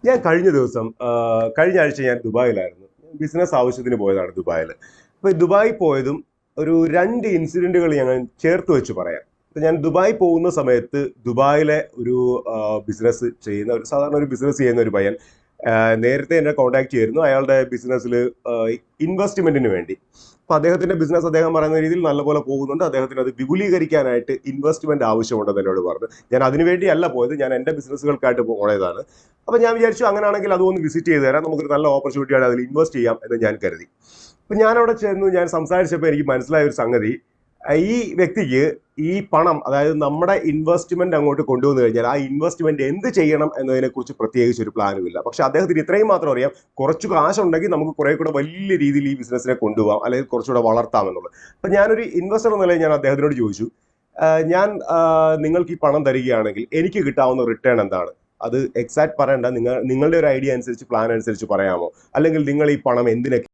ഞാൻ കഴിഞ്ഞ ആഴ്ച ഞാൻ ദുബായിലായിരുന്നു. ബിസിനസ് ആവശ്യത്തിന് പോയതാണ് ദുബായിൽ. അപ്പോൾ ദുബായി പോയതും ഒരു 2 ഇൻസിഡന്റുകൾ ഞങ്ങൾ ചേർത്ത് വെച്ച് പറയാം. അപ്പോൾ ഞാൻ ദുബായ് പോകുന്ന സമയത്ത് ദുബായിലെ ഒരു സാധാരണ ഒരു ബിസിനസ് ചെയ്യുന്ന ഒരു പയ്യൻ നേരത്തെ എന്നെ കോൺടാക്ട് ചെയ്തിരുന്നു. അയാളുടെ ബിസിനസ്സിൽ ഇൻവെസ്റ്റ്മെന്റിന് വേണ്ടി. അപ്പോൾ അദ്ദേഹത്തിന്റെ ബിസിനസ് അദ്ദേഹം പറയുന്ന രീതിയിൽ നല്ലപോലെ പോകുന്നുണ്ട്. അദ്ദേഹത്തിന് അത് വിപുലീകരിക്കാനായിട്ട് ഇൻവെസ്റ്റ്മെന്റ് ആവശ്യമുണ്ടെന്ന് എന്നോട് പറഞ്ഞു. ഞാൻ അതിനുവേണ്ടിയല്ല പോയത്, ഞാൻ എൻ്റെ ബിസിനസ്സുകൾക്കായിട്ട് പോയതാണ്. അപ്പോൾ ഞാൻ വിചാരിച്ചു അങ്ങനെയാണെങ്കിൽ അതൊന്ന് വിസിറ്റ് ചെയ്ത് തരാം, നമുക്കൊരു നല്ല ഓപ്പർച്യൂണിറ്റിയാണ്, അതിൽ ഇൻവെസ്റ്റ് ചെയ്യാം എന്ന് ഞാൻ കരുതി. അപ്പം ഞാൻ അവിടെ ചെന്നു, ഞാൻ സംസാരിച്ചപ്പോൾ എനിക്ക് മനസ്സിലായ ഒരു സംഗതി, ഈ വ്യക്തിക്ക് ഈ പണം, അതായത് നമ്മുടെ ഇൻവെസ്റ്റ്മെന്റ് അങ്ങോട്ട് കൊണ്ടുവന്നു കഴിഞ്ഞാൽ ആ ഇൻവെസ്റ്റ്മെന്റ് എന്ത് ചെയ്യണം എന്നതിനെക്കുറിച്ച് പ്രത്യേകിച്ച് ഒരു പ്ലാനും ഇല്ല. പക്ഷെ അദ്ദേഹത്തിന് ഇത്രയും മാത്രം അറിയാം, കുറച്ച് കാശുണ്ടെങ്കിൽ നമുക്ക് കുറെ കൂടെ വലിയ രീതിയിൽ ഈ ബിസിനസ്സിനെ കൊണ്ടുപോകാം, അല്ലെങ്കിൽ കുറച്ചുകൂടെ വളർത്താം എന്നുള്ളത്. അപ്പം ഞാനൊരു ഇൻവെസ്റ്റർ എന്ന നിലയിൽ ഞാൻ അദ്ദേഹത്തിനോട് ചോദിച്ചു, ഞാൻ നിങ്ങൾക്ക് ഈ പണം തരികയാണെങ്കിൽ എനിക്ക് കിട്ടാവുന്ന റിട്ടേൺ എന്താണ്? അത് എക്സാക്ട് പറയണ്ട, നിങ്ങളുടെ ഒരു ഐഡിയ അനുസരിച്ച്, പ്ലാൻ അനുസരിച്ച് പറയാമോ? അല്ലെങ്കിൽ നിങ്ങൾ ഈ പണം എന്തിനൊക്കെ